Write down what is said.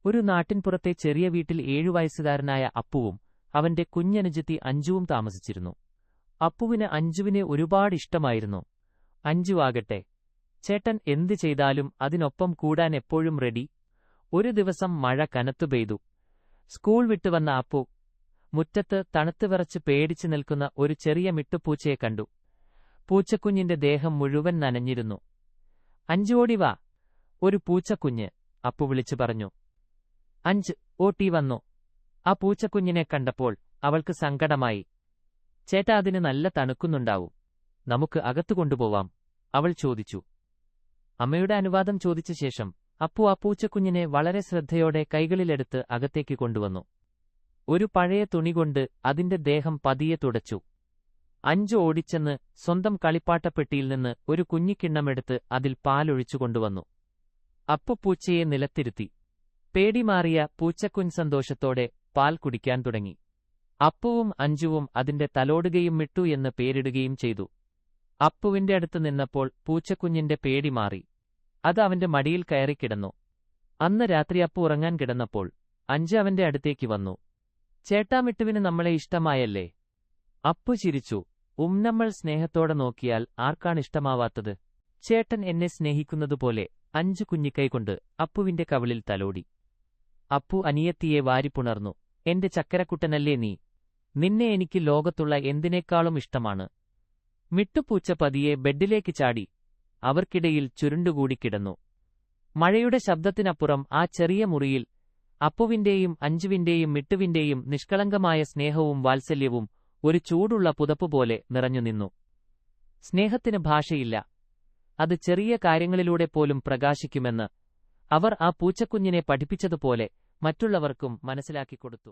ഒരു നാട്ടിൻപുറത്തെ ചെറിയ വീട്ടിൽ 7 വയസ്സുകാരനായ അപ്പുവും അവന്റെ കുഞ്ഞനുജത്തി അഞ്ജുവും താമസിച്ചിരുന്നു. അപ്പുവിന് അഞ്ജുവിനെ ഒരുപാട് ഇഷ്ടമായിരുന്നു. അഞ്ജു ആകട്ടെ, ചേട്ടൻ എന്തു ചെയ്താലും അതിനൊപ്പം കൂടാൻ എപ്പോഴും റെഡി. ഒരു ദിവസം മഴ കനത്തു പെയ്തു. സ്കൂൾ വിട്ടുവന്ന അപ്പു മുറ്റത്ത് തണുത്തുവിറച്ച് പേടിച്ചു നിൽക്കുന്ന ഒരു ചെറിയ മിട്ടുപൂച്ചയെ കണ്ടു. പൂച്ചക്കുഞ്ഞിന്റെ ദേഹം മുഴുവൻ നനഞ്ഞിരുന്നു. അഞ്ജു ഓടി വാ, ഒരു പൂച്ചക്കുഞ്ഞ്, അപ്പു വിളിച്ചു പറഞ്ഞു. അഞ്ച് ഓട്ടി വന്നു. ആ പൂച്ചക്കുഞ്ഞിനെ കണ്ടപ്പോൾ അവൾക്ക് സങ്കടമായി. ചേട്ടാ, അതിന് നല്ല തണുക്കുന്നുണ്ടാവും, നമുക്ക് അകത്തു കൊണ്ടുപോവാം, അവൾ ചോദിച്ചു. അമ്മയുടെ അനുവാദം ചോദിച്ച ശേഷം അപ്പു ആ പൂച്ചക്കുഞ്ഞിനെ വളരെ ശ്രദ്ധയോടെ കൈകളിലെടുത്ത് അകത്തേക്ക് കൊണ്ടുവന്നു. ഒരു പഴയ തുണികൊണ്ട് അതിന്റെ ദേഹം പതിയെ തുടച്ചു. അഞ്ജു ഓടിച്ചെന്ന് സ്വന്തം കളിപ്പാട്ടപ്പെട്ടിയിൽ നിന്ന് ഒരു കുഞ്ഞിക്കിണ്ണമെടുത്ത് അതിൽ പാലൊഴിച്ചു കൊണ്ടുവന്നു. അപ്പു പൂച്ചയെ നിലത്തിരുത്തി. പേടിമാറിയ പൂച്ചക്കുഞ്ഞ് സന്തോഷത്തോടെ പാൽ കുടിക്കാൻ തുടങ്ങി. അപ്പുവും അഞ്ജുവും അതിന്റെ തലോടുകയും മിട്ടു എന്ന് പേരിടുകയും ചെയ്തു. അപ്പുവിന്റെ അടുത്ത് നിന്നപ്പോൾ പൂച്ചക്കുഞ്ഞിന്റെ പേടി മാറി. അത് അവന്റെ മടിയിൽ കയറിക്കിടന്നു. അന്ന് രാത്രി അപ്പു ഉറങ്ങാൻ കിടന്നപ്പോൾ അഞ്ജു അവന്റെ അടുത്തേക്ക് വന്നു. ചേട്ടാ, മിട്ടുവിന് നമ്മളെ ഇഷ്ടമായല്ലേ? അപ്പു ചിരിച്ചു. നമ്മൾ സ്നേഹത്തോടെ നോക്കിയാൽ ആർക്കാണിഷ്ടമാവാത്തത്? ചേട്ടൻ എന്നെ സ്നേഹിക്കുന്നതുപോലെ, അഞ്ജു കുഞ്ഞിക്കൈകൊണ്ട് അപ്പുവിന്റെ കവിളിൽ തലോടി. അപ്പു അനിയത്തിയെ വാരിപ്പുണർന്നു. എന്റെ ചക്കരക്കുട്ടനല്ലേ നീ? നിന്നെ എനിക്ക് ലോകത്തുള്ള എന്തിനേക്കാളും ഇഷ്ടമാണ്. മിട്ടുപൂച്ച പതിയെ ബെഡിലേക്ക് ചാടി. അവർക്കിടയിൽ ചുരുണ്ടുകൂടി കിടന്നു. മഴയുടെ ശബ്ദത്തിനപ്പുറം ആ ചെറിയ മുറിയിൽ അപ്പുവിന്റെയും അഞ്ജുവിന്റെയും മിട്ടുവിന്റെയും നിഷ്കളങ്കമായ സ്നേഹവും വാത്സല്യവും ഒരു ചൂടുള്ള പുതപ്പുപോലെ നിറഞ്ഞുനിന്നു. സ്നേഹത്തിന് ഭാഷയില്ല, അത് ചെറിയ കാര്യങ്ങളിലൂടെ പോലും പ്രകാശിക്കുമെന്ന് അവർ ആ പൂച്ചക്കുഞ്ഞിനെ പഠിപ്പിച്ചതുപോലെ മറ്റുള്ളവർക്കും മനസ്സിലാക്കിക്കൊടുത്തു.